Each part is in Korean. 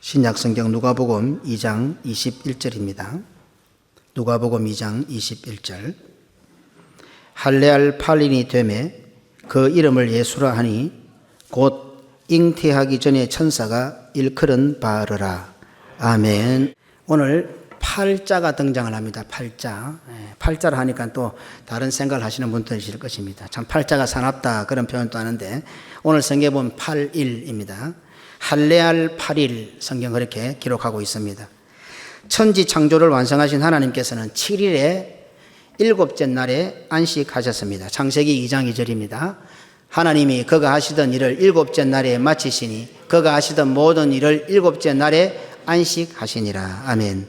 신약성경 누가복음 2장 21절입니다. 누가복음 2장 21절. 할례할 8인이 되매 그 이름을 예수라 하니 곧 잉태하기 전에 천사가 일컬은 바르라. 아멘. 오늘 팔자가 등장을 합니다. 팔자. 팔자를 하니까 또 다른 생각을 하시는 분들이 있을 것입니다. 참 팔자가 사납다 그런 표현도 하는데 오늘 성경에 보면 8일입니다. 할례할 8일 성경 그렇게 기록하고 있습니다. 천지 창조를 완성하신 하나님께서는 7일에 일곱째 날에 안식하셨습니다. 창세기 2장 2절입니다. 하나님이 그가 하시던 일을 일곱째 날에 마치시니 그가 하시던 모든 일을 일곱째 날에 안식하시니라. 아멘.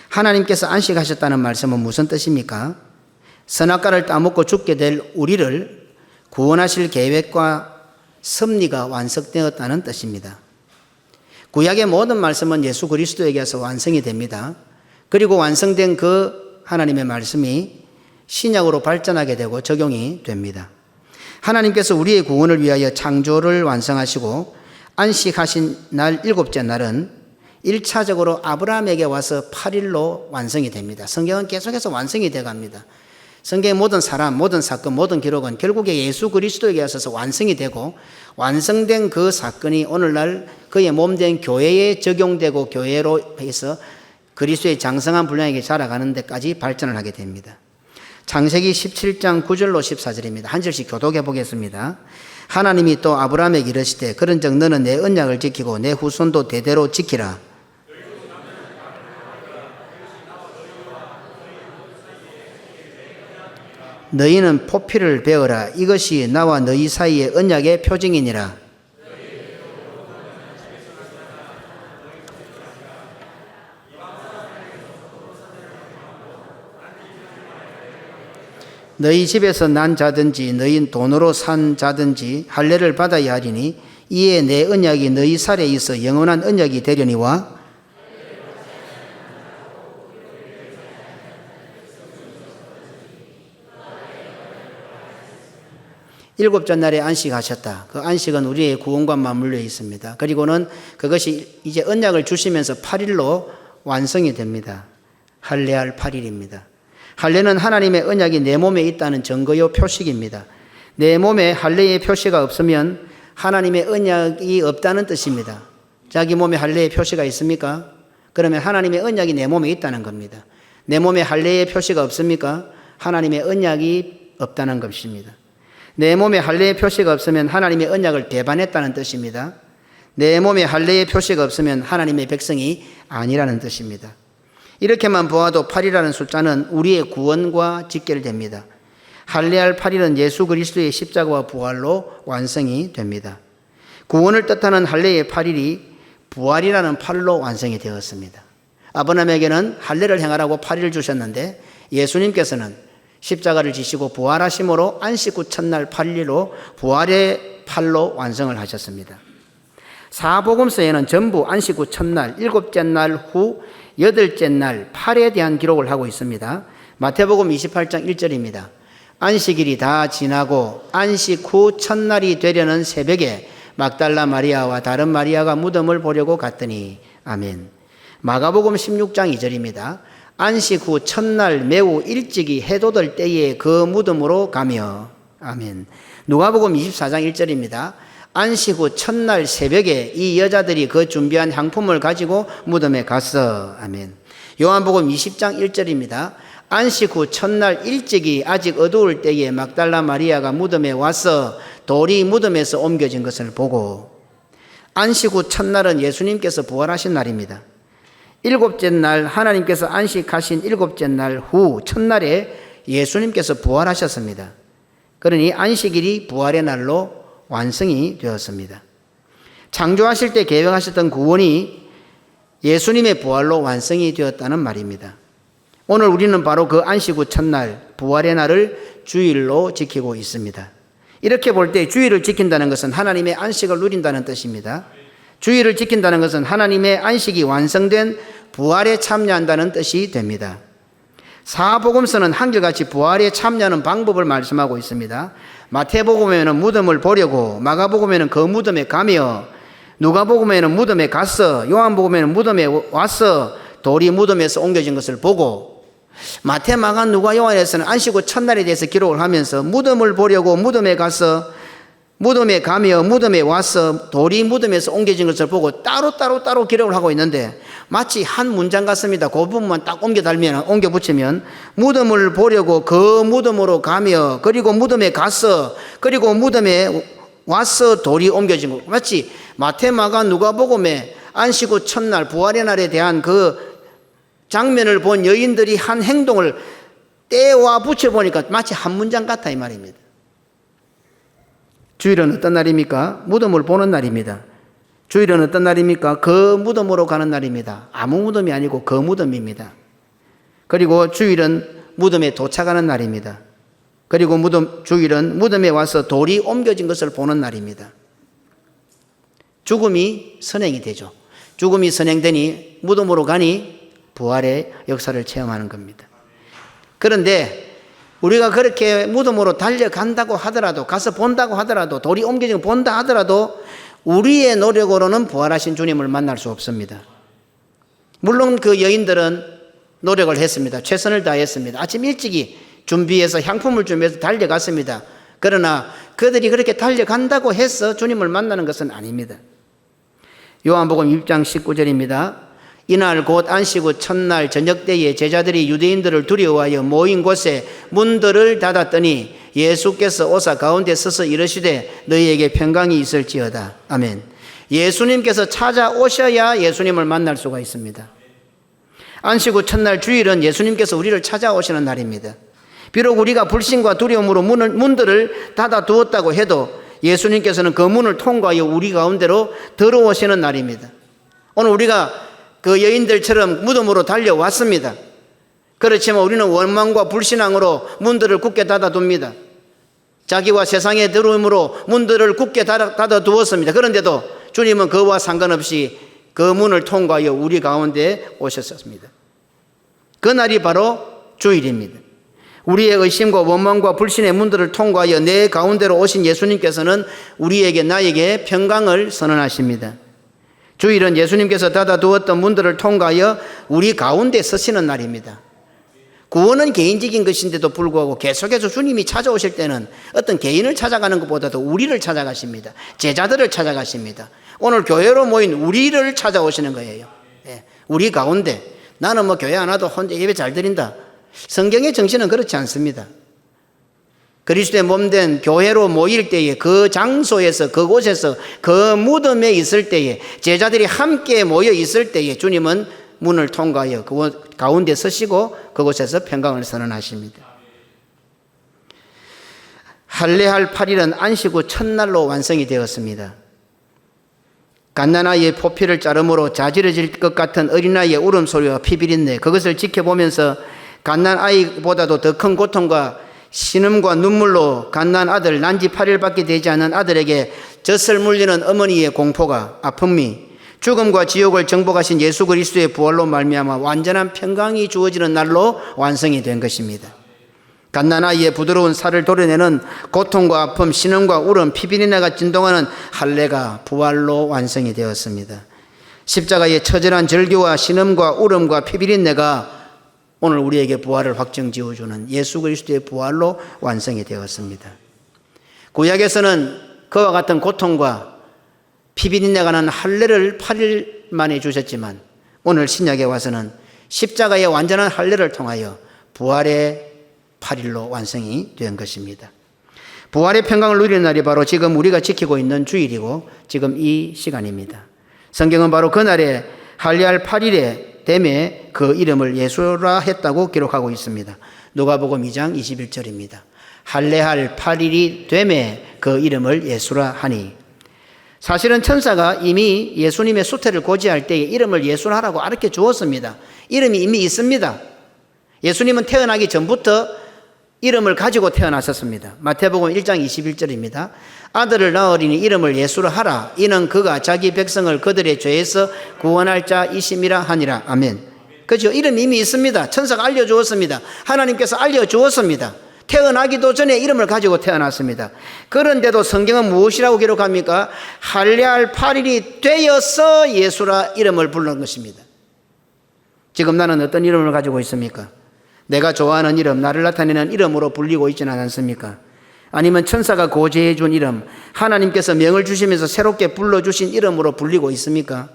하나님께서 안식하셨다는 말씀은 무슨 뜻입니까? 선악과를 따먹고 죽게 될 우리를 구원하실 계획과 섭리가 완성되었다는 뜻입니다. 구약의 모든 말씀은 예수 그리스도에게서 완성이 됩니다. 그리고 완성된 그 하나님의 말씀이 신약으로 발전하게 되고 적용이 됩니다. 하나님께서 우리의 구원을 위하여 창조를 완성하시고 안식하신 날 일곱째 날은 1차적으로 아브라함에게 와서 8일로 완성이 됩니다. 성경은 계속해서 완성이 되어 갑니다. 성경의 모든 사람, 모든 사건, 모든 기록은 결국에 예수 그리스도에게 와서 완성이 되고 완성된 그 사건이 오늘날 그의 몸된 교회에 적용되고 교회로 해서 그리스도의 장성한 분량에게 자라가는 데까지 발전을 하게 됩니다. 창세기 17장 9절로 14절입니다. 한 절씩 교독해 보겠습니다. 하나님이 또 아브라함에게 이르시되 그런즉 너는 내 언약을 지키고 내 후손도 대대로 지키라. 너희는 포피를 베어라. 이것이 나와 너희 사이의 언약의 표징이니라. 너희 집에서 난 자든지 너희 돈으로 산 자든지 할례를 받아야 하리니 이에 내 언약이 너희 살에 있어 영원한 언약이 되려니와 일곱째 날에 안식하셨다. 그 안식은 우리의 구원과 맞물려 있습니다. 그리고는 그것이 이제 언약을 주시면서 8일로 완성이 됩니다. 할례할 8일입니다. 할례는 하나님의 언약이 내 몸에 있다는 증거요 표식입니다. 내 몸에 할례의 표시가 없으면 하나님의 언약이 없다는 뜻입니다. 자기 몸에 할례의 표시가 있습니까? 그러면 하나님의 언약이 내 몸에 있다는 겁니다. 내 몸에 할례의 표시가 없습니까? 하나님의 언약이 없다는 것입니다. 내 몸에 할례의 표시가 없으면 하나님의 언약을 배반했다는 뜻입니다. 내 몸에 할례의 표시가 없으면 하나님의 백성이 아니라는 뜻입니다. 이렇게만 보아도 8이라는 숫자는 우리의 구원과 직결됩니다. 할례할 8일은 예수 그리스도의 십자가와 부활로 완성이 됩니다. 구원을 뜻하는 할례의 8일이 부활이라는 8로 완성이 되었습니다. 아브라함에게는 할례를 행하라고 8일을 주셨는데 예수님께서는 십자가를 지시고 부활하심으로 안식 후 첫날 8일로 부활의 8로 완성을 하셨습니다. 사복음서에는 전부 안식 후 첫날, 일곱째 날 후 여덟째 날 8에 대한 기록을 하고 있습니다. 마태복음 28장 1절입니다. 안식일이 다 지나고 안식 후 첫날이 되려는 새벽에 막달라 마리아와 다른 마리아가 무덤을 보려고 갔더니 아멘. 마가복음 16장 2절입니다. 안식 후 첫날 매우 일찍이 해 돋을 때에 그 무덤으로 가며 아멘. 누가복음 24장 1절입니다. 안식 후 첫날 새벽에 이 여자들이 그 준비한 향품을 가지고 무덤에 갔어. 아멘. 요한복음 20장 1절입니다. 안식 후 첫날 일찍이 아직 어두울 때에 막달라 마리아가 무덤에 와서 돌이 무덤에서 옮겨진 것을 보고 안식 후 첫날은 예수님께서 부활하신 날입니다. 일곱째 날 하나님께서 안식하신 일곱째 날 후 첫날에 예수님께서 부활하셨습니다. 그러니 안식일이 부활의 날로 완성이 되었습니다. 창조하실 때 계획하셨던 구원이 예수님의 부활로 완성이 되었다는 말입니다. 오늘 우리는 바로 그 안식 후 첫날 부활의 날을 주일로 지키고 있습니다. 이렇게 볼 때 주일을 지킨다는 것은 하나님의 안식을 누린다는 뜻입니다. 주일을 지킨다는 것은 하나님의 안식이 완성된 부활에 참여한다는 뜻이 됩니다. 사복음서는 한결같이 부활에 참여하는 방법을 말씀하고 있습니다. 마태복음에는 무덤을 보려고, 마가복음에는 그 무덤에 가며, 누가복음에는 무덤에 갔어, 요한복음에는 무덤에 왔어, 돌이 무덤에서 옮겨진 것을 보고, 마태, 마가, 누가, 요한에서는 안식 후 첫날에 대해서 기록을 하면서 무덤을 보려고 무덤에 가서, 무덤에 가며 무덤에 와서 돌이 무덤에서 옮겨진 것을 보고 따로 기록을 하고 있는데, 마치 한 문장 같습니다. 그 부분만 딱 옮겨 붙이면 무덤을 보려고 그 무덤으로 가며, 그리고 무덤에 갔어, 그리고 무덤에 와서 돌이 옮겨진 것. 마치 마태, 마가, 누가복음에 안식 후 첫날 부활의 날에 대한 그 장면을 본 여인들이 한 행동을 떼와 붙여보니까 마치 한 문장 같아 이 말입니다. 주일은 어떤 날입니까? 무덤을 보는 날입니다. 주일은 어떤 날입니까? 그 무덤으로 가는 날입니다. 아무 무덤이 아니고 그 무덤입니다. 그리고 주일은 무덤에 도착하는 날입니다. 그리고 주일은 무덤에 와서 돌이 옮겨진 것을 보는 날입니다. 죽음이 선행이 되죠. 죽음이 선행되니 무덤으로 가니 부활의 역사를 체험하는 겁니다. 그런데 우리가 그렇게 무덤으로 달려간다고 하더라도, 가서 본다고 하더라도, 돌이 옮겨진 거 본다 하더라도 우리의 노력으로는 부활하신 주님을 만날 수 없습니다. 물론 그 여인들은 노력을 했습니다. 최선을 다했습니다. 아침 일찍이 준비해서 향품을 준비해서 달려갔습니다. 그러나 그들이 그렇게 달려간다고 해서 주님을 만나는 것은 아닙니다. 요한복음 6장 19절입니다. 이날 곧 안식 후 첫날 저녁 때에 제자들이 유대인들을 두려워하여 모인 곳에 문들을 닫았더니 예수께서 오사 가운데 서서 이르시되 너희에게 평강이 있을지어다. 아멘. 예수님께서 찾아오셔야 예수님을 만날 수가 있습니다. 안식 후 첫날 주일은 예수님께서 우리를 찾아오시는 날입니다. 비록 우리가 불신과 두려움으로 문들을 닫아 두었다고 해도 예수님께서는 그 문을 통과하여 우리 가운데로 들어오시는 날입니다. 오늘 우리가 그 여인들처럼 무덤으로 달려왔습니다. 그렇지만 우리는 원망과 불신앙으로 문들을 굳게 닫아둡니다. 자기와 세상의 들어옴으로 문들을 굳게 닫아두었습니다. 그런데도 주님은 그와 상관없이 그 문을 통과하여 우리 가운데 오셨습니다. 그날이 바로 주일입니다. 우리의 의심과 원망과 불신의 문들을 통과하여 내 가운데로 오신 예수님께서는 우리에게, 나에게 평강을 선언하십니다. 주일은 예수님께서 닫아두었던 문들을 통과하여 우리 가운데 서시는 날입니다. 구원은 개인적인 것인데도 불구하고 계속해서 주님이 찾아오실 때는 어떤 개인을 찾아가는 것보다도 우리를 찾아가십니다. 제자들을 찾아가십니다. 오늘 교회로 모인 우리를 찾아오시는 거예요. 우리 가운데. 나는 뭐 교회 안 와도 혼자 예배 잘 드린다. 성경의 정신은 그렇지 않습니다. 그리스도의 몸된 교회로 모일 때에, 그 장소에서, 그곳에서, 그 무덤에 있을 때에, 제자들이 함께 모여 있을 때에 주님은 문을 통과하여 그 가운데 서시고 그곳에서 평강을 선언하십니다. 할례할 8일은 안식 후 첫날로 완성이 되었습니다. 갓난아이의 포피를 자르므로 자지러질 것 같은 어린아이의 울음소리와 피비린내, 그것을 지켜보면서 갓난아이보다도 더 큰 고통과 신음과 눈물로 갓난 아들, 난지 8일밖에 되지 않은 아들에게 젖을 물리는 어머니의 공포가, 아픔이, 죽음과 지옥을 정복하신 예수 그리스도의 부활로 말미암아 완전한 평강이 주어지는 날로 완성이 된 것입니다. 갓난아이의 부드러운 살을 도려내는 고통과 아픔, 신음과 울음, 피비린내가 진동하는 할례가 부활로 완성이 되었습니다. 십자가의 처절한 절규와 신음과 울음과 피비린내가 오늘 우리에게 부활을 확정 지어주는 예수 그리스도의 부활로 완성이 되었습니다. 구약에서는 그와 같은 고통과 피비린내가 나는 할례를 8일 만에 주셨지만 오늘 신약에 와서는 십자가의 완전한 할례를 통하여 부활의 8일로 완성이 된 것입니다. 부활의 평강을 누리는 날이 바로 지금 우리가 지키고 있는 주일이고 지금 이 시간입니다. 성경은 바로 그날에 할례할 8일에 됨에 그 이름을 예수라 했다고 기록하고 있습니다. 누가복음 2장 21절입니다. 할례할 8일이 됨에 그 이름을 예수라 하니. 사실은 천사가 이미 예수님의 수태를 고지할 때에 이름을 예수라라고 가르쳐 주었습니다. 이름이 이미 있습니다. 예수님은 태어나기 전부터 이름을 가지고 태어나셨습니다. 마태복음 1장 21절입니다. 아들을 낳으리니 이름을 예수라 하라. 이는 그가 자기 백성을 그들의 죄에서 구원할 자이심이라 하니라. 아멘. 그죠? 이름이 이미 있습니다. 천사가 알려주었습니다. 하나님께서 알려주었습니다. 태어나기도 전에 이름을 가지고 태어났습니다. 그런데도 성경은 무엇이라고 기록합니까? 할례할 8일이 되어서 예수라 이름을 부른 것입니다. 지금 나는 어떤 이름을 가지고 있습니까? 내가 좋아하는 이름, 나를 나타내는 이름으로 불리고 있지는 않습니까? 아니면 천사가 고지해 준 이름, 하나님께서 명을 주시면서 새롭게 불러주신 이름으로 불리고 있습니까?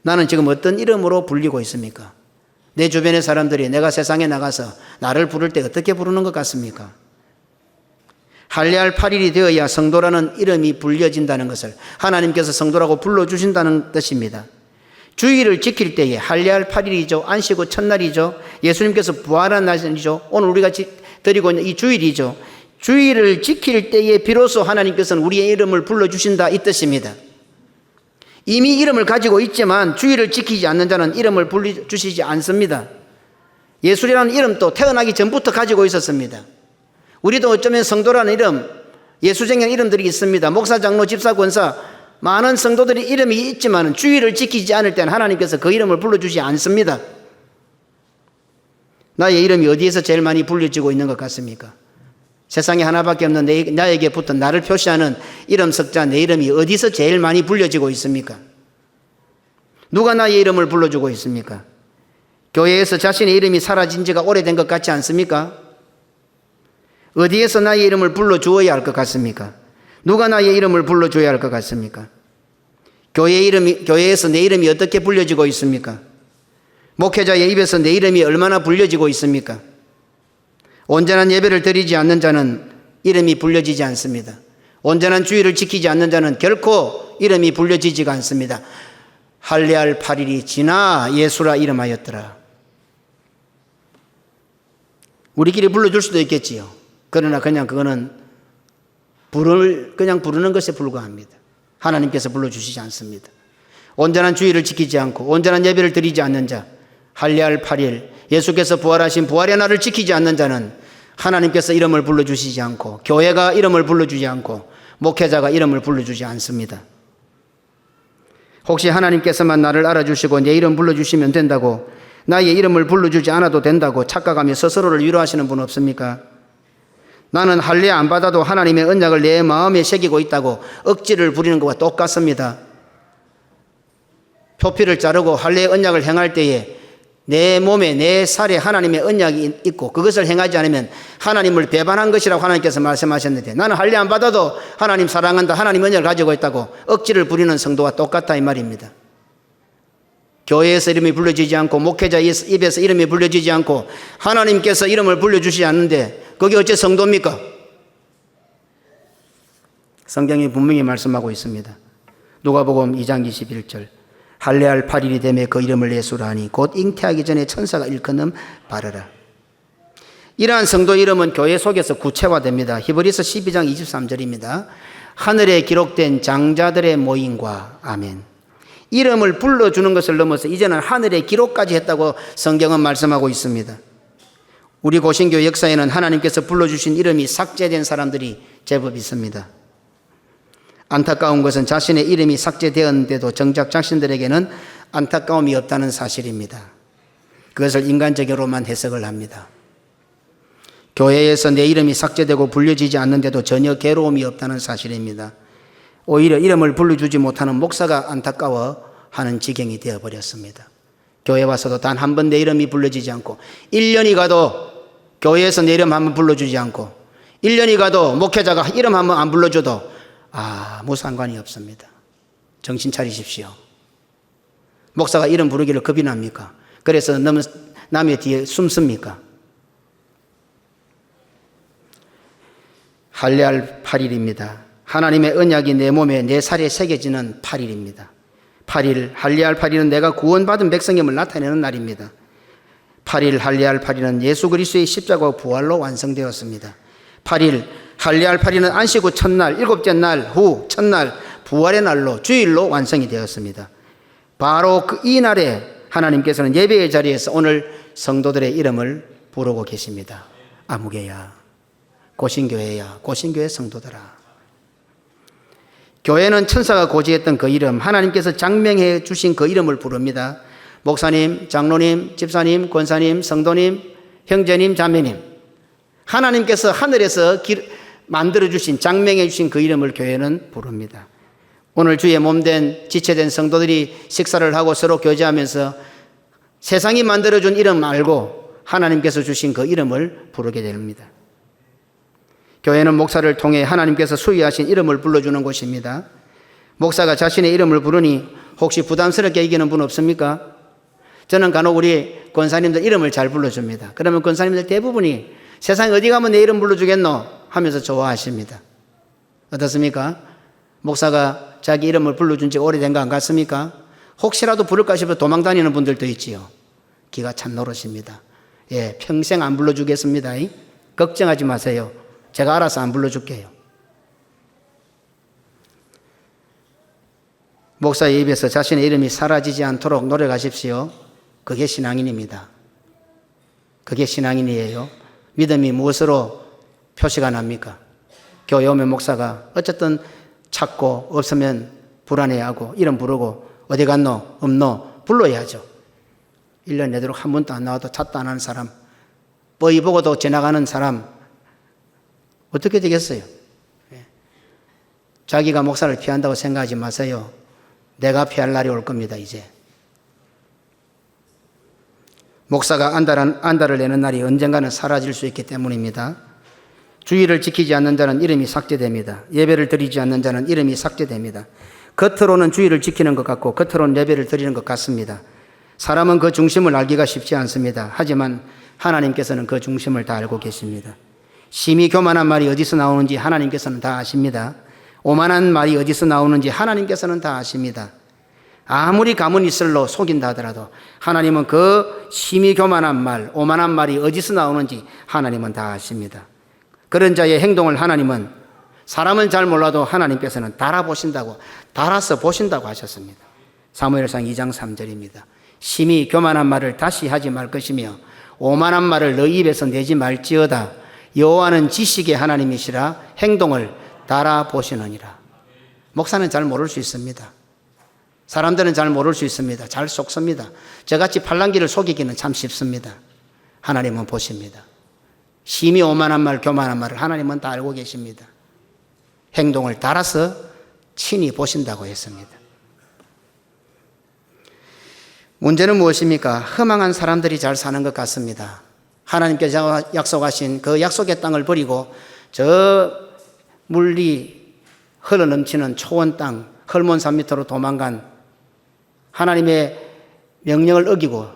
나는 지금 어떤 이름으로 불리고 있습니까? 내 주변의 사람들이 내가 세상에 나가서 나를 부를 때 어떻게 부르는 것 같습니까? 할례할 8일이 되어야 성도라는 이름이 불려진다는 것을 하나님께서 성도라고 불러주신다는 뜻입니다. 주일을 지킬 때에 할례할 8일이죠. 안식 후 첫날이죠. 예수님께서 부활한 날이죠. 오늘 우리가 드리고 있는 이 주일이죠. 주일을 지킬 때에 비로소 하나님께서는 우리의 이름을 불러주신다 이 뜻입니다. 이미 이름을 가지고 있지만 주일을 지키지 않는 자는 이름을 불러주시지 않습니다. 예수라는 이름도 태어나기 전부터 가지고 있었습니다. 우리도 어쩌면 성도라는 이름, 예수쟁이라는 이름들이 있습니다. 목사, 장로, 집사, 권사 많은 성도들이 이름이 있지만 주일을 지키지 않을 때는 하나님께서 그 이름을 불러주지 않습니다. 나의 이름이 어디에서 제일 많이 불려지고 있는 것 같습니까? 세상에 하나밖에 없는 나에게 붙은 나를 표시하는 이름 석자 내 이름이 어디서 제일 많이 불려지고 있습니까? 누가 나의 이름을 불러주고 있습니까? 교회에서 자신의 이름이 사라진 지가 오래된 것 같지 않습니까? 어디에서 나의 이름을 불러주어야 할 것 같습니까? 누가 나의 이름을 불러줘야 할 것 같습니까? 교회에서 내 이름이 어떻게 불려지고 있습니까? 목회자의 입에서 내 이름이 얼마나 불려지고 있습니까? 온전한 예배를 드리지 않는 자는 이름이 불려지지 않습니다. 온전한 주의를 지키지 않는 자는 결코 이름이 불려지지가 않습니다. 할례할 8일이 지나 예수라 이름하였더라. 우리끼리 불러줄 수도 있겠지요. 그러나 그냥 그거는 그냥 부르는 것에 불과합니다. 하나님께서 불러주시지 않습니다. 온전한 주의를 지키지 않고 온전한 예배를 드리지 않는 자, 할례할 8일 예수께서 부활하신 부활의 날을 지키지 않는 자는 하나님께서 이름을 불러주시지 않고 교회가 이름을 불러주지 않고 목회자가 이름을 불러주지 않습니다. 혹시 하나님께서만 나를 알아주시고 내 이름 불러주시면 된다고 나의 이름을 불러주지 않아도 된다고 착각하며 스스로를 위로하시는 분 없습니까? 나는 할례 안 받아도 하나님의 언약을 내 마음에 새기고 있다고 억지를 부리는 것과 똑같습니다. 표피를 자르고 할례의 언약을 행할 때에 내 몸에 내 살에 하나님의 언약이 있고 그것을 행하지 않으면 하나님을 배반한 것이라고 하나님께서 말씀하셨는데 나는 할례 안 받아도 하나님 사랑한다, 하나님 언약을 가지고 있다고 억지를 부리는 성도와 똑같다 이 말입니다. 교회에서 이름이 불려지지 않고 목회자 입에서 이름이 불려지지 않고 하나님께서 이름을 불려주시지 않는데 그게 어째 성도입니까? 성경이 분명히 말씀하고 있습니다. 누가복음 2장 21절 할례할 8일이 되매 그 이름을 예수라 하니 곧 잉태하기 전에 천사가 일컫는 바르라. 이러한 성도 이름은 교회 속에서 구체화됩니다. 히브리서 12장 23절입니다. 하늘에 기록된 장자들의 모임과 아멘. 이름을 불러주는 것을 넘어서 이제는 하늘의 기록까지 했다고 성경은 말씀하고 있습니다. 우리 고신교 역사에는 하나님께서 불러주신 이름이 삭제된 사람들이 제법 있습니다. 안타까운 것은 자신의 이름이 삭제되었는데도 정작 자신들에게는 안타까움이 없다는 사실입니다. 그것을 인간적으로만 해석을 합니다. 교회에서 내 이름이 삭제되고 불려지지 않는데도 전혀 괴로움이 없다는 사실입니다. 오히려 이름을 불러주지 못하는 목사가 안타까워하는 지경이 되어버렸습니다. 교회 와서도 단 한 번 내 이름이 불려지지 않고 1년이 가도 교회에서 내 이름 한번 불러주지 않고 1년이 가도 목회자가 이름 한번 안 불러줘도 아무 상관이 없습니다. 정신 차리십시오. 목사가 이름 부르기를 겁이 납니까? 그래서 남의 뒤에 숨습니까? 할례할 8일입니다. 하나님의 언약이 내 몸에 내 살에 새겨지는 8일입니다. 8일 할례할 8일은 내가 구원받은 백성임을 나타내는 날입니다. 8일 할례할 8일은 예수 그리스도의 십자가와 부활로 완성되었습니다. 8일 할례할 8일은 안식 후 첫날, 일곱째 날 후 첫날 부활의 날로 주일로 완성이 되었습니다. 바로 이 날에 하나님께서는 예배의 자리에서 오늘 성도들의 이름을 부르고 계십니다. 아무개야, 고신교회야, 고신교회 성도들아. 교회는 천사가 고지했던 그 이름, 하나님께서 장명해 주신 그 이름을 부릅니다. 목사님, 장로님, 집사님, 권사님, 성도님, 형제님, 자매님, 하나님께서 하늘에서 만들어주신, 장명해주신 그 이름을 교회는 부릅니다. 오늘 주의 몸된 지체된 성도들이 식사를 하고 서로 교제하면서 세상이 만들어준 이름 말고 하나님께서 주신 그 이름을 부르게 됩니다. 교회는 목사를 통해 하나님께서 수여하신 이름을 불러주는 곳입니다. 목사가 자신의 이름을 부르니 혹시 부담스럽게 여기는 분 없습니까? 저는 간혹 우리 권사님들 이름을 잘 불러줍니다. 그러면 권사님들 대부분이 세상에 어디 가면 내 이름 불러주겠노 하면서 좋아하십니다. 어떻습니까? 목사가 자기 이름을 불러준 지 오래된 거 안 같습니까? 혹시라도 부를까 싶어 도망 다니는 분들도 있지요. 기가 찬 노릇입니다. 예, 평생 안 불러주겠습니다. 걱정하지 마세요. 제가 알아서 안 불러줄게요. 목사의 입에서 자신의 이름이 사라지지 않도록 노력하십시오. 그게 신앙인입니다. 그게 신앙인이에요. 믿음이 무엇으로 표시가 납니까? 교회 오면 목사가 어쨌든 찾고 없으면 불안해하고 이름 부르고 어디 갔노? 없노? 불러야죠. 1년 내도록 한 번도 안 나와도 찾도 안 하는 사람, 뻔히 보고도 지나가는 사람 어떻게 되겠어요? 자기가 목사를 피한다고 생각하지 마세요. 내가 피할 날이 올 겁니다. 이제 목사가 안달을 내는 날이 언젠가는 사라질 수 있기 때문입니다. 주의를 지키지 않는 자는 이름이 삭제됩니다. 예배를 드리지 않는 자는 이름이 삭제됩니다. 겉으로는 주의를 지키는 것 같고 겉으로는 예배를 드리는 것 같습니다. 사람은 그 중심을 알기가 쉽지 않습니다. 하지만 하나님께서는 그 중심을 다 알고 계십니다. 심히 교만한 말이 어디서 나오는지 하나님께서는 다 아십니다. 오만한 말이 어디서 나오는지 하나님께서는 다 아십니다. 아무리 가문 이슬로 속인다 하더라도 하나님은 그 심히 교만한 말, 오만한 말이 어디서 나오는지 하나님은 다 아십니다. 그런 자의 행동을 하나님은, 사람은 잘 몰라도 하나님께서는 달아보신다고, 달아서 보신다고 하셨습니다. 사무엘상 2장 3절입니다. 심히 교만한 말을 다시 하지 말 것이며 오만한 말을 너희 입에서 내지 말지어다. 여호와는 지식의 하나님이시라 행동을 달아보시느니라. 목사는 잘 모를 수 있습니다. 사람들은 잘 모를 수 있습니다. 잘 속습니다. 저같이 팔랑귀를 속이기는 참 쉽습니다. 하나님은 보십니다. 심히 오만한 말, 교만한 말을 하나님은 다 알고 계십니다. 행동을 달아서 친히 보신다고 했습니다. 문제는 무엇입니까? 허망한 사람들이 잘 사는 것 같습니다. 하나님께서 약속하신 그 약속의 땅을 버리고 저 물이 흘러넘치는 초원 땅, 헐몬산 밑으로 도망간, 하나님의 명령을 어기고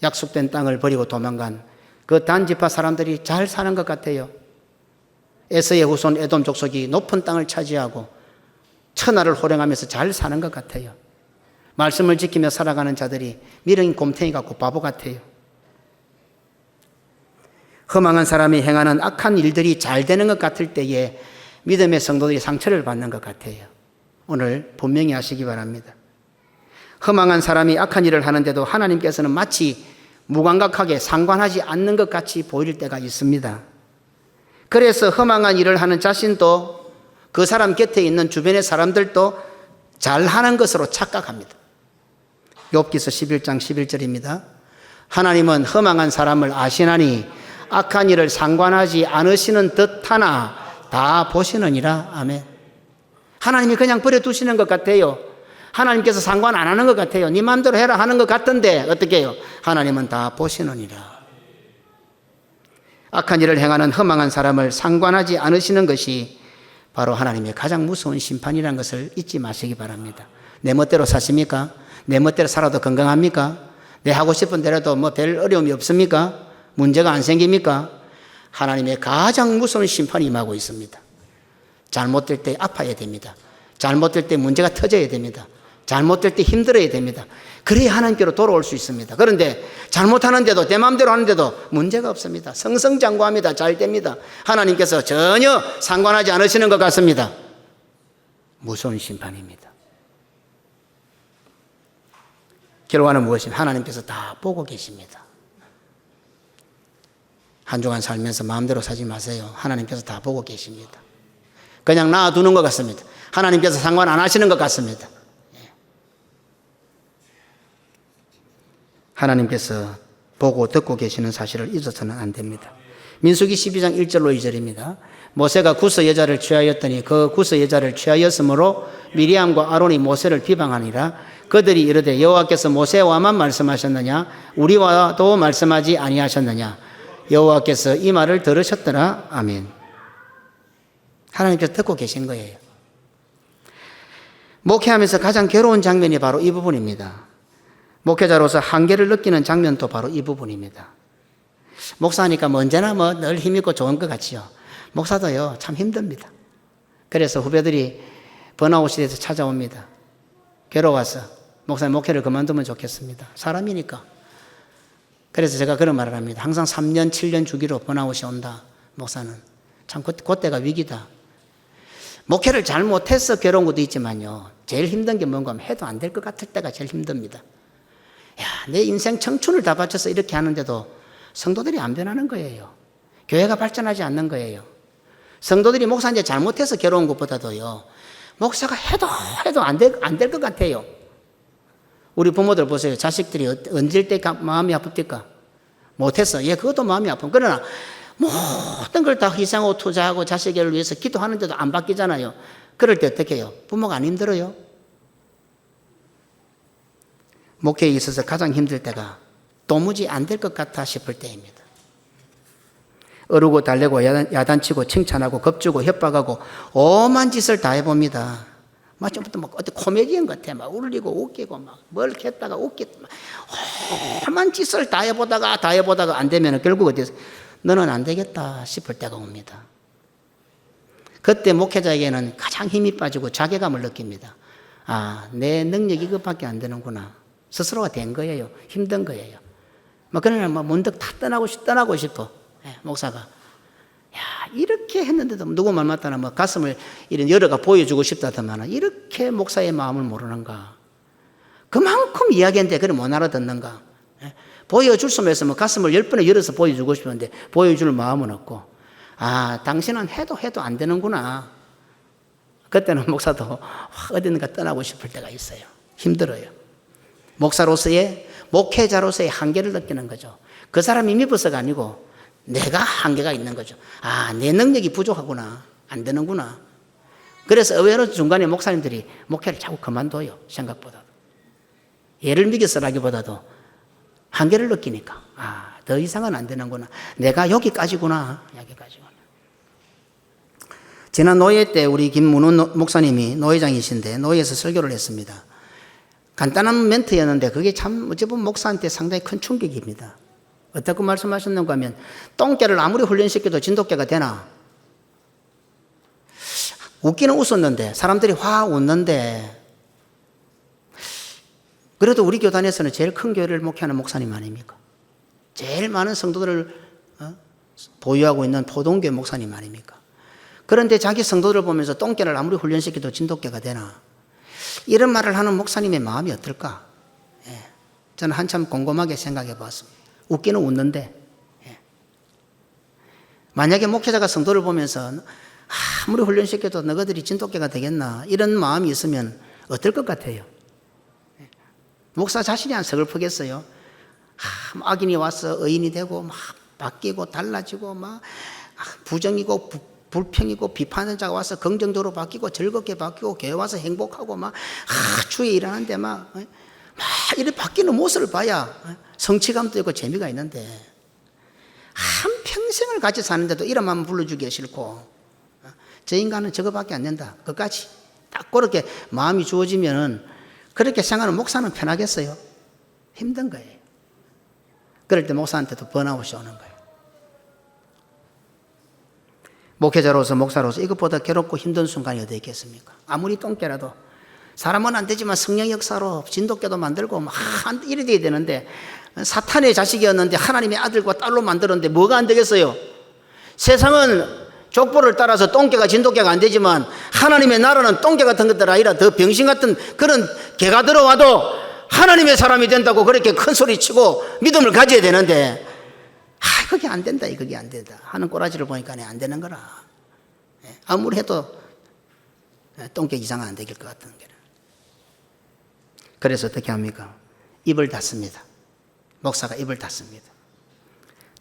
약속된 땅을 버리고 도망간 그 단지파 사람들이 잘 사는 것 같아요. 에서의 후손 에돔 족속이 높은 땅을 차지하고 천하를 호령하면서 잘 사는 것 같아요. 말씀을 지키며 살아가는 자들이 미렁이 곰탱이 같고 바보 같아요. 허망한 사람이 행하는 악한 일들이 잘 되는 것 같을 때에 믿음의 성도들이 상처를 받는 것 같아요. 오늘 분명히 하시기 바랍니다. 허망한 사람이 악한 일을 하는데도 하나님께서는 마치 무감각하게 상관하지 않는 것 같이 보일 때가 있습니다. 그래서 허망한 일을 하는 자신도 그 사람 곁에 있는 주변의 사람들도 잘하는 것으로 착각합니다. 욥기서 11장 11절입니다. 하나님은 허망한 사람을 아시나니 악한 일을 상관하지 않으시는 듯하나 다 보시느니라. 아멘. 하나님이 그냥 버려두시는 것 같아요. 하나님께서 상관 안 하는 것 같아요. 네 마음대로 해라 하는 것 같던데 어떻게 해요? 하나님은 다 보시느니라. 악한 일을 행하는 허망한 사람을 상관하지 않으시는 것이 바로 하나님의 가장 무서운 심판이라는 것을 잊지 마시기 바랍니다. 내 멋대로 사십니까? 내 멋대로 살아도 건강합니까? 내 하고 싶은 대로도 뭐 별 어려움이 없습니까? 문제가 안 생깁니까? 하나님의 가장 무서운 심판이 임하고 있습니다. 잘못될 때 아파야 됩니다. 잘못될 때 문제가 터져야 됩니다. 잘못될 때 힘들어야 됩니다. 그래야 하나님께로 돌아올 수 있습니다. 그런데 잘못하는데도 내 마음대로 하는데도 문제가 없습니다. 승승장구합니다. 잘 됩니다. 하나님께서 전혀 상관하지 않으시는 것 같습니다. 무서운 심판입니다. 결과는 무엇이냐? 하나님께서 다 보고 계십니다. 한 주간 살면서 마음대로 사지 마세요. 하나님께서 다 보고 계십니다. 그냥 놔두는 것 같습니다. 하나님께서 상관 안 하시는 것 같습니다. 하나님께서 보고 듣고 계시는 사실을 잊어서는 안 됩니다. 민수기 12장 1절로 2절입니다. 모세가 구스 여자를 취하였더니 그 구스 여자를 취하였으므로 미리암과 아론이 모세를 비방하니라. 그들이 이르되 여호와께서 모세와만 말씀하셨느냐 우리와도 말씀하지 아니하셨느냐. 여호와께서 이 말을 들으셨더라. 아멘. 하나님께서 듣고 계신 거예요. 목회하면서 가장 괴로운 장면이 바로 이 부분입니다. 목회자로서 한계를 느끼는 장면도 바로 이 부분입니다. 목사니까 언제나 늘 힘있고 좋은 것 같지요. 목사도요, 참 힘듭니다. 그래서 후배들이 번아웃이 돼서 찾아옵니다. 괴로워서 목사님 목회를 그만두면 좋겠습니다. 사람이니까. 그래서 제가 그런 말을 합니다. 항상 3년, 7년 주기로 번아웃이 온다. 목사는. 참 그때가 위기다. 목회를 잘못해서 괴로운 것도 있지만요. 제일 힘든 게 뭔가 하면 해도 안 될 것 같을 때가 제일 힘듭니다. 야, 내 인생 청춘을 다 바쳐서 이렇게 하는데도 성도들이 안 변하는 거예요. 교회가 발전하지 않는 거예요. 성도들이 목사 이제 잘못해서 괴로운 것보다도요. 목사가 해도 안 될 것 같아요. 우리 부모들 보세요. 자식들이 언질 때 마음이 아픕니까? 못해서. 예, 그것도 마음이 아픈. 그러나 모든 걸 다 희생하고 투자하고 자식을 위해서 기도하는데도 안 바뀌잖아요. 그럴 때 어떻게 해요? 부모가 안 힘들어요? 목회에 있어서 가장 힘들 때가 도무지 안 될 것 같아 싶을 때입니다. 어르고 달래고 야단치고 칭찬하고 겁주고 협박하고 오만 짓을 다 해봅니다. 좀부터 어떤 코미디언 같아. 울리고 웃기고 뭘 했다가 웃기고 오만 짓을 다 해보다가 안 되면 결국 어디서 너는 안 되겠다 싶을 때가 옵니다. 그때 목회자에게는 가장 힘이 빠지고 자괴감을 느낍니다. 아, 내 능력이 이것밖에 안 되는구나. 스스로가 된 거예요. 힘든 거예요. 그러나 문득 다 떠나고 싶어. 예, 목사가. 야, 이렇게 했는데도 누구 말 맞다나 가슴을 이런 열어가 보여주고 싶다더만 이렇게 목사의 마음을 모르는가. 그만큼 이야기했는데 그걸 못 알아듣는가. 예? 보여줄 수만 있으면 가슴을 10번에 열어서 보여주고 싶은데 보여줄 마음은 없고. 아, 당신은 해도 안 되는구나. 그때는 목사도 어딘가 떠나고 싶을 때가 있어요. 힘들어요. 목사로서의, 목회자로서의 한계를 느끼는 거죠. 그 사람이 미워서가 아니고 내가 한계가 있는 거죠. 아, 내 능력이 부족하구나. 안 되는구나. 그래서 의외로 중간에 목사님들이 목회를 자꾸 그만둬요. 생각보다. 예를 미겨서라기보다도 한계를 느끼니까. 아, 더 이상은 안 되는구나. 내가 여기까지구나. 여기까지구나. 지난 노예 때 우리 김문훈 목사님이 노회장이신데 노예에서 설교를 했습니다. 간단한 멘트였는데 그게 참 어찌 보면 목사한테 상당히 큰 충격입니다. 어떻게 말씀하셨는가 하면 똥개를 아무리 훈련시켜도 진돗개가 되나? 웃기는 웃었는데 사람들이 확 웃는데 그래도 우리 교단에서는 제일 큰 교회를 목회하는 목사님 아닙니까? 제일 많은 성도들을 보유하고 있는 포동교회 목사님 아닙니까? 그런데 자기 성도들을 보면서 똥개를 아무리 훈련시켜도 진돗개가 되나? 이런 말을 하는 목사님의 마음이 어떨까? 예. 저는 한참 곰곰하게 생각해 봤습니다. 웃기는 웃는데 예. 만약에 목회자가 성도를 보면서 아무리 훈련시켜도 너희들이 진돗개가 되겠나? 이런 마음이 있으면 어떨 것 같아요? 예. 목사 자신이 안 서글프겠어요? 악인이 와서 의인이 되고 막 바뀌고 달라지고 막 부정이고 불평이고 비판하는 자가 와서 긍정적으로 바뀌고 즐겁게 바뀌고 교회 와서 행복하고 막 주에 일하는데 막 이렇게 바뀌는 모습을 봐야 성취감도 있고 재미가 있는데 한평생을 같이 사는데도 이런 마음 불러주기가 싫고 저 인간은 저거밖에 안 된다. 끝까지 딱 그렇게 마음이 주어지면은 그렇게 생각하는 목사는 편하겠어요? 힘든 거예요. 그럴 때 목사한테도 번아웃이 오는 거예요. 목회자로서 목사로서 이것보다 괴롭고 힘든 순간이 어디 있겠습니까? 아무리 똥개라도 사람은 안 되지만 성령 역사로 진돗개도 만들고 막 이래 돼야 되는데 사탄의 자식이었는데 하나님의 아들과 딸로 만들었는데 뭐가 안 되겠어요? 세상은 족보를 따라서 똥개가 진돗개가 안 되지만 하나님의 나라는 똥개 같은 것들 아니라 더 병신 같은 그런 개가 들어와도 하나님의 사람이 된다고 그렇게 큰 소리 치고 믿음을 가져야 되는데 그게 안 된다, 그게 안 된다 하는 꼬라지를 보니까 안 되는 거라. 아무리 해도 똥개 이상은 안 되길 것 같은 게. 그래서 어떻게 합니까? 입을 닫습니다. 목사가 입을 닫습니다.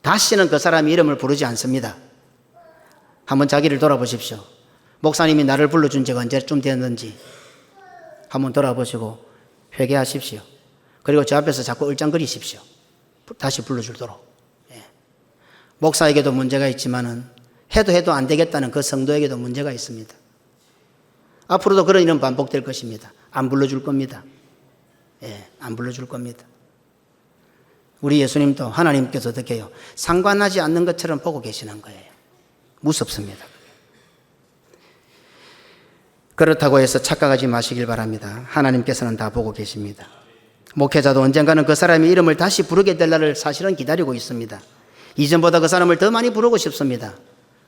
다시는 그 사람의 이름을 부르지 않습니다. 한번 자기를 돌아보십시오. 목사님이 나를 불러준 지가 언제쯤 되었는지 한번 돌아보시고 회개하십시오. 그리고 저 앞에서 자꾸 얼짱거리십시오. 다시 불러주도록. 예. 목사에게도 문제가 있지만은 해도 안 되겠다는 그 성도에게도 문제가 있습니다. 앞으로도 그런 일은 반복될 것입니다. 안 불러줄 겁니다. 예, 안 불러줄 겁니다. 우리 예수님도 하나님께서 어떻게 해요? 상관하지 않는 것처럼 보고 계시는 거예요. 무섭습니다. 그렇다고 해서 착각하지 마시길 바랍니다. 하나님께서는 다 보고 계십니다. 목회자도 언젠가는 그 사람의 이름을 다시 부르게 될 날을 사실은 기다리고 있습니다. 이전보다 그 사람을 더 많이 부르고 싶습니다.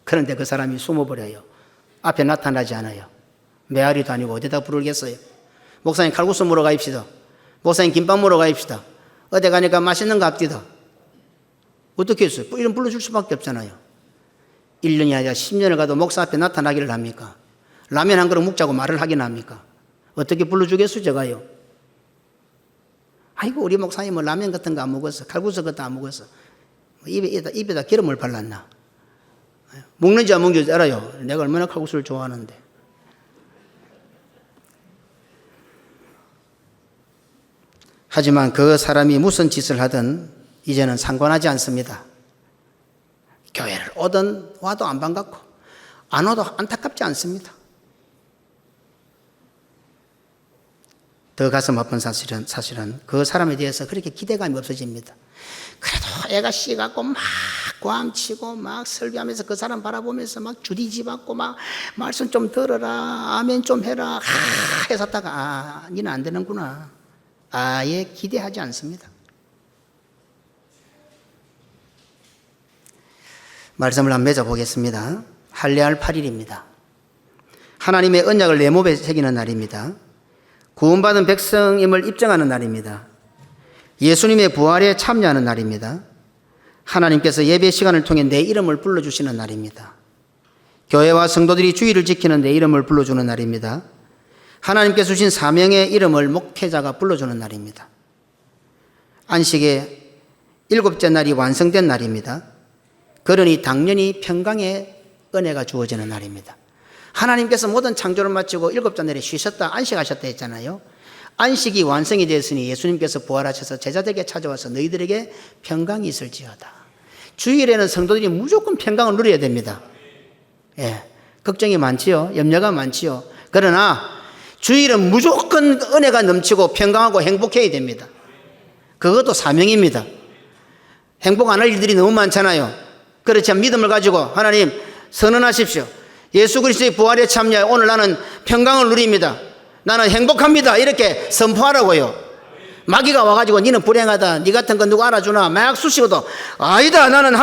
그런데 그 사람이 숨어버려요. 앞에 나타나지 않아요. 메아리도 아니고 어디다 부르겠어요. 목사님 칼국수 먹으러 가입시다. 목사님 김밥 먹으러 가입시다. 어디 가니까 맛있는 거 합디다. 어떻게 했어요? 이름 불러줄 수밖에 없잖아요. 1년이 아니라 10년을 가도 목사 앞에 나타나기를 합니까? 라면 한 그릇 먹자고 말을 하긴 합니까? 어떻게 불러주겠어요, 제가요? 아이고, 우리 목사님은 라면 같은 거 안 먹었어. 칼국수 같은 거 안 먹었어. 입에다 기름을 발랐나? 먹는지 안 먹는지 알아요. 내가 얼마나 칼국수를 좋아하는데. 하지만 그 사람이 무슨 짓을 하든 이제는 상관하지 않습니다. 교회를 오든 와도 안 반갑고 안 와도 안타깝지 않습니다. 더 가슴 아픈 사실은 그 사람에 대해서 그렇게 기대감이 없어집니다. 그래도 애가 씨갖고 막 고함치고 막 설교하면서 그 사람 바라보면서 막 주디지 받고 막 말씀 좀 들어라, 아멘 좀 해라 해서다가 니는 안 되는구나. 아예 기대하지 않습니다. 말씀을 한번 맺어보겠습니다. 할례할 8일입니다. 하나님의 언약을 내 몸에 새기는 날입니다. 구원받은 백성임을 입증하는 날입니다. 예수님의 부활에 참여하는 날입니다. 하나님께서 예배 시간을 통해 내 이름을 불러주시는 날입니다. 교회와 성도들이 주의를 지키는 내 이름을 불러주는 날입니다. 하나님께서 주신 사명의 이름을 목회자가 불러주는 날입니다. 안식의 7째 날이 완성된 날입니다. 그러니 당연히 평강의 은혜가 주어지는 날입니다. 하나님께서 모든 창조를 마치고 7째 날에 쉬셨다 안식하셨다 했잖아요. 안식이 완성이 되었으니 예수님께서 부활하셔서 제자들에게 찾아와서 너희들에게 평강이 있을지어다. 주일에는 성도들이 무조건 평강을 누려야 됩니다. 예, 걱정이 많지요. 염려가 많지요. 그러나 주일은 무조건 은혜가 넘치고 평강하고 행복해야 됩니다. 그것도 사명입니다. 행복 안 할 일들이 너무 많잖아요. 그렇지만 믿음을 가지고 하나님 선언하십시오. 예수 그리스도의 부활에 참여해 오늘 나는 평강을 누립니다. 나는 행복합니다. 이렇게 선포하라고요. 마귀가 와가지고 니는 불행하다. 니 같은 건 누가 알아주나 막 쑤시고도 아니다. 나는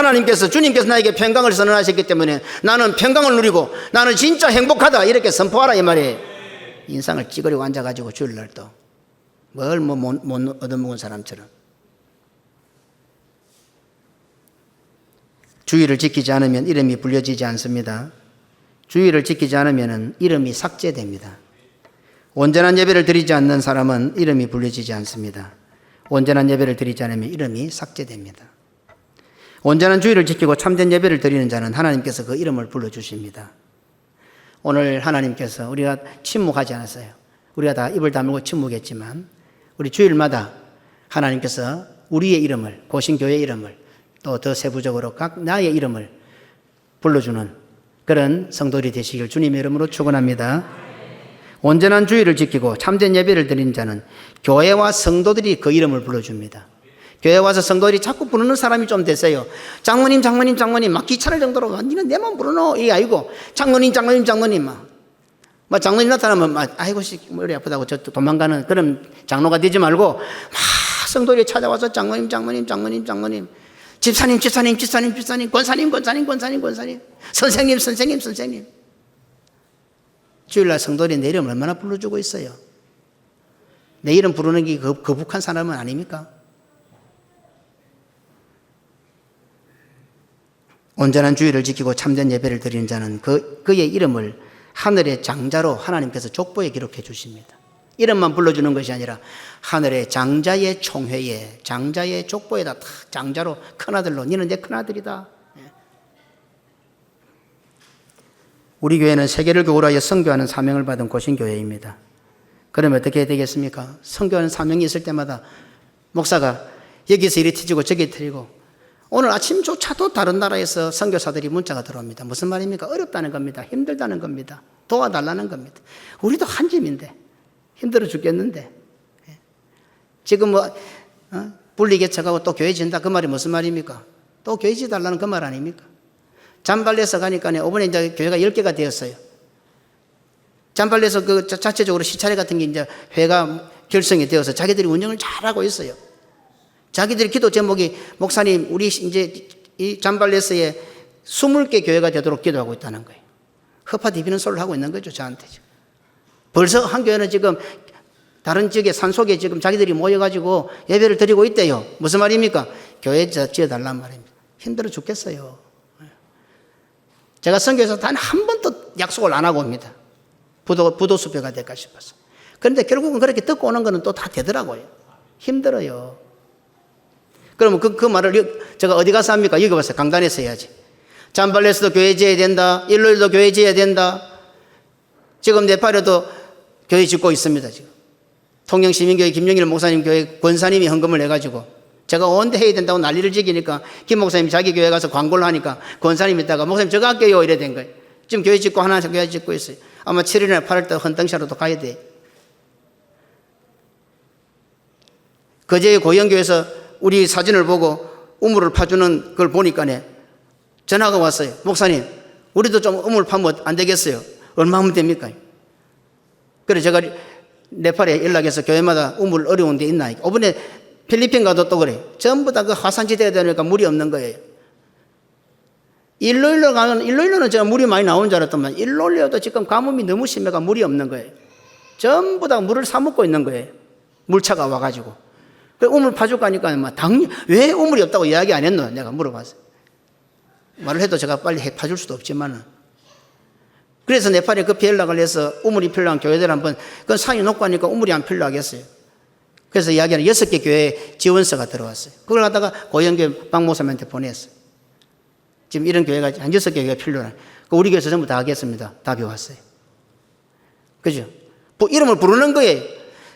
주님께서 나에게 평강을 선언하셨기 때문에 나는 평강을 누리고 나는 진짜 행복하다. 이렇게 선포하라 이 말이에요. 인상을 찌그리고 앉아가지고 주일날 또 뭘 못 얻어먹은 사람처럼. 주의를 지키지 않으면 이름이 불려지지 않습니다. 주의를 지키지 않으면 이름이 삭제됩니다. 온전한 예배를 드리지 않는 사람은 이름이 불려지지 않습니다. 온전한 예배를 드리지 않으면 이름이 삭제됩니다. 온전한 주의를 지키고 참된 예배를 드리는 자는 하나님께서 그 이름을 불러주십니다. 오늘 하나님께서 우리가 침묵하지 않았어요. 우리가 다 입을 다물고 침묵했지만 우리 주일마다 하나님께서 우리의 이름을, 고신교회 이름을 또 더 세부적으로 각 나의 이름을 불러주는 그런 성도들이 되시길 주님의 이름으로 축원합니다. 온전한 주의를 지키고 참된 예배를 드리는 자는 교회와 성도들이 그 이름을 불러줍니다. 교회 와서 성도들이 자꾸 부르는 사람이 좀 됐어요. 장로님 막 귀찮을 정도로 니는 내만 부르노 이게 아니고 장로님 막 장로님 나타나면 막 아이고 머리 아프다고 저 도망가는 그런 장로가 되지 말고 막 성도들이 찾아와서 장로님 집사님 권사님 선생님 주일날 성도들이 내 이름 얼마나 불러주고 있어요. 내 이름 부르는 게 거북한 사람은 아닙니까? 온전한 주의를 지키고 참된 예배를 드리는 자는 그의 이름을 하늘의 장자로 하나님께서 족보에 기록해 주십니다. 이름만 불러주는 것이 아니라 하늘의 장자의 총회에 장자의 족보에다 탁 장자로 큰아들로 너는 내 큰아들이다. 우리 교회는 세계를 교우하여 선교하는 사명을 받은 고신교회입니다. 그러면 어떻게 되겠습니까? 선교하는 사명이 있을 때마다 목사가 여기서 이리 터지고 저기 터지고 오늘 아침조차도 다른 나라에서 선교사들이 문자가 들어옵니다. 무슨 말입니까? 어렵다는 겁니다. 힘들다는 겁니다. 도와달라는 겁니다. 우리도 한 짐인데 힘들어 죽겠는데 지금 분리개척하고 또 교회 진다 그 말이 무슨 말입니까? 또 교회 지달라는 그 말 아닙니까? 잠발레에서 가니까 이번에 이제 교회가 10개가 되었어요. 잠발레에서 그 자체적으로 시차례 같은 게 이제 회가 결성이 되어서 자기들이 운영을 잘하고 있어요. 자기들이 기도 제목이 목사님 우리 이제 이 잠발레스에 20개 교회가 되도록 기도하고 있다는 거예요. 허파 디비는 소리를 하고 있는 거죠, 저한테. 벌써 한 교회는 지금 다른 지역에 산속에 지금 자기들이 모여가지고 예배를 드리고 있대요. 무슨 말입니까? 교회 지어달란 말입니다. 힘들어 죽겠어요. 제가 선교에서 단 한 번도 약속을 안 하고 옵니다. 부도수표가 될까 싶어서. 그런데 결국은 그렇게 듣고 오는 거는 또 다 되더라고요. 힘들어요. 그러면 그 말을 제가 어디 가서 합니까? 여기 와서 강단에서 해야지. 잠발레에서도 교회 지어야 된다. 일요일도 교회 지어야 된다. 지금 네팔에도 교회 짓고 있습니다. 지금 통영시민교회 김영일 목사님 교회 권사님이 헌금을 해가지고 제가 언제 해야 된다고 난리를 지기니까 김 목사님이 자기 교회 가서 광고를 하니까 권사님이 있다가 목사님 저거 할게요 이래 된 거예요. 지금 교회 짓고 하나 교회 짓고 있어요. 아마 7일이나 8일 때 헌덩샤로도 가야 돼. 그제 고영교에서 우리 사진을 보고 우물을 파주는 걸 보니까 전화가 왔어요. 목사님 우리도 좀 우물 파면 안 되겠어요? 얼마 하면 됩니까? 그래서 제가 네팔에 연락해서 교회마다 우물 어려운 데 있나. 이번에 필리핀 가도 또 그래. 전부 다 그 화산지대가 되니까 물이 없는 거예요. 일로일로는 제가 물이 많이 나오는 줄 알았더만 일로일로도 지금 가뭄이 너무 심해가 물이 없는 거예요. 전부 다 물을 사먹고 있는 거예요. 물차가 와가지고. 그래서 우물 파줄 거니까 왜 우물이 없다고 이야기 안 했노? 내가 물어봤어요. 말을 해도 제가 빨리 파줄 수도 없지만은. 그래서 네팔에 급히 연락을 해서 우물이 필요한 교회들 한번 그건 산이 높고 하니까 우물이 안 필요하겠어요. 그래서 이야기하는 6개 교회에 지원서가 들어왔어요. 그걸 갖다가 고영교회 박 목사님한테 보냈어요. 지금 이런 교회가 한 6개 교회가 필요한. 우리 교회에서 전부 다 하겠습니다. 답이 왔어요. 그죠? 이름을 부르는 거예요.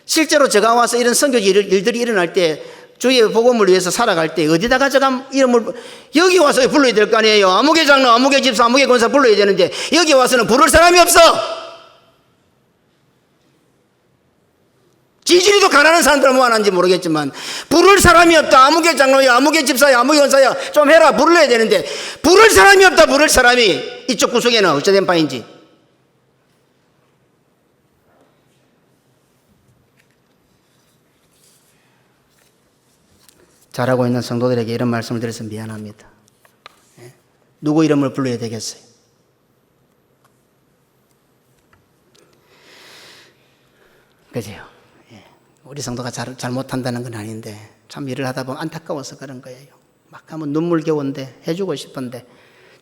실제로 제가 와서 이런 선교지 일들이 일어날 때 주의 복음을 위해서 살아갈 때 어디다가 제가 이름을 여기 와서 불러야 될 거 아니에요. 아무개 장로, 아무개 집사, 아무개 권사 불러야 되는데 여기 와서는 부를 사람이 없어. 지지리도 가난한 사람들 모아놨는지 모르겠지만 부를 사람이 없다. 아무개 장로야, 아무개 집사야, 아무개 권사야 좀 해라. 불러야 되는데 부를 사람이 없다. 부를 사람이 이쪽 구석에는 어쩌된 바인지. 잘하고 있는 성도들에게 이런 말씀을 드려서 미안합니다. 누구 이름을 불러야 되겠어요? 그죠? 우리 성도가 잘못한다는 건 아닌데 참 일을 하다 보면 안타까워서 그런 거예요. 막 하면 눈물겨운데 해주고 싶은데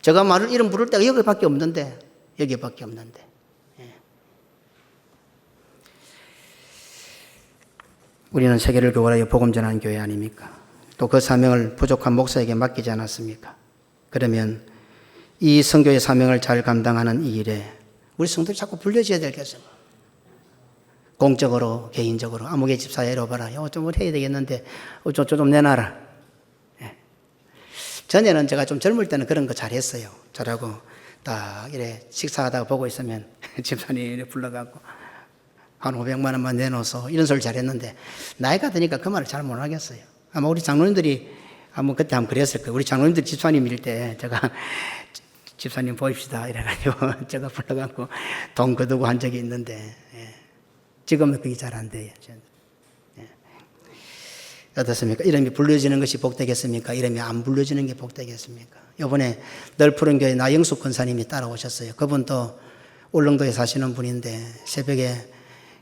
제가 말을 이름 부를 때가 여기밖에 없는데 여기밖에 없는데 우리는 세계를 교활하여 복음 전하는 교회 아닙니까? 또 그 사명을 부족한 목사에게 맡기지 않았습니까? 그러면 이 선교의 사명을 잘 감당하는 이 일에 우리 성도들이 자꾸 불려져야 되겠어요. 공적으로, 개인적으로, 아무개 집사에 이러봐라. 좀 해야 되겠는데, 좀 내놔라. 전에는 제가 좀 젊을 때는 그런 거 잘했어요. 잘하고, 딱, 이래 식사하다가 보고 있으면, 집사님 이래 불러갖고, 한 500만 원만 내놓아서 이런 소리를 잘했는데, 나이가 드니까 그 말을 잘 못 하겠어요. 아마 우리 장로님들이, 그때 한번 그랬을 거예요. 우리 장로님들 집사님일 때, 제가, 집사님 보입시다. 이래가지고, 제가 불러갖고, 돈 거두고 한 적이 있는데, 지금은 그게 잘 안 돼요. 어떻습니까? 이름이 불려지는 것이 복되겠습니까? 이름이 안 불려지는 게 복되겠습니까? 이번에 널푸른 교회 나영숙 권사님이 따라오셨어요. 그분도 울릉도에 사시는 분인데 새벽에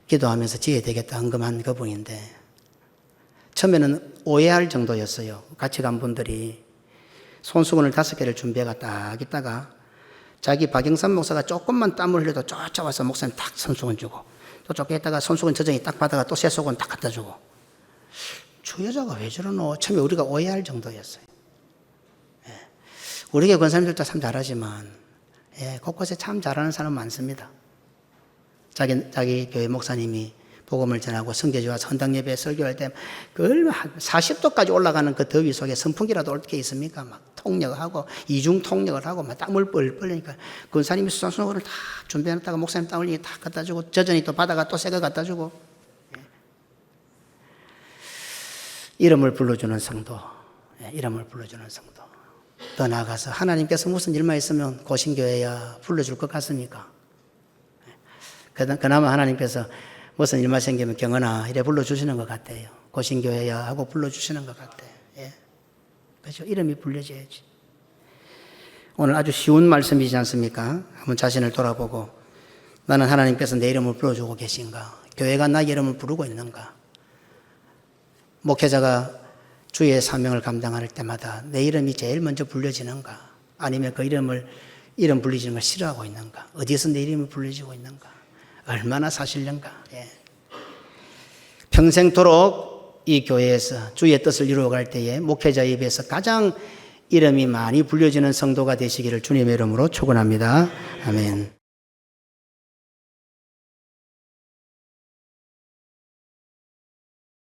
기도하면서 지어야 되겠다 헌금한 그분인데 처음에는 오해할 정도였어요. 같이 간 분들이 손수건을 5개를 준비해가 딱 있다가 자기 박영삼 목사가 조금만 땀을 흘려도 쫓아와서 목사님 탁 손수건 주고 또 좁게 했다가 손수건 저정이 딱 받아가 또 세수건 딱 갖다 주고. 저 여자가 왜 저러노? 처음에 우리가 오해할 정도였어요. 예. 우리 교회 권사님들도 참 잘하지만, 예, 곳곳에 참 잘하는 사람 많습니다. 자기 교회 목사님이 복음을 전하고 성교지 와서 헌당 예배 설교할 때, 그 40도까지 올라가는 그 더위 속에 선풍기라도 올 게 있습니까? 막 통역하고, 이중 통역을 하고, 막 땀을 뻘뻘 흘리니까, 권사님이 수상수건을 다 준비해놨다가 목사님 땀 흘리게 다 갖다 주고, 저전히 또 받아가 또 새 거 갖다 주고, 이름을 불러주는 성도, 이름을 불러주는 성도. 더 나아가서 하나님께서 무슨 일만 있으면 고신교회야 불러줄 것 같습니까? 그나마 하나님께서 무슨 일만 생기면 경은아 이래 불러주시는 것 같아요. 고신교회야 하고 불러주시는 것 같아요. 예. 그렇죠? 이름이 불려져야지. 오늘 아주 쉬운 말씀이지 않습니까? 한번 자신을 돌아보고 나는 하나님께서 내 이름을 불러주고 계신가? 교회가 나 이름을 부르고 있는가? 목회자가 주의 사명을 감당할 때마다 내 이름이 제일 먼저 불려지는가? 아니면 그 이름 불리지는 걸 싫어하고 있는가? 어디서 내 이름이 불려지고 있는가? 얼마나 사실련가? 예. 평생토록 이 교회에서 주의 뜻을 이루어갈 때에 목회자 입에서 가장 이름이 많이 불려지는 성도가 되시기를 주님의 이름으로 축원합니다. 아멘.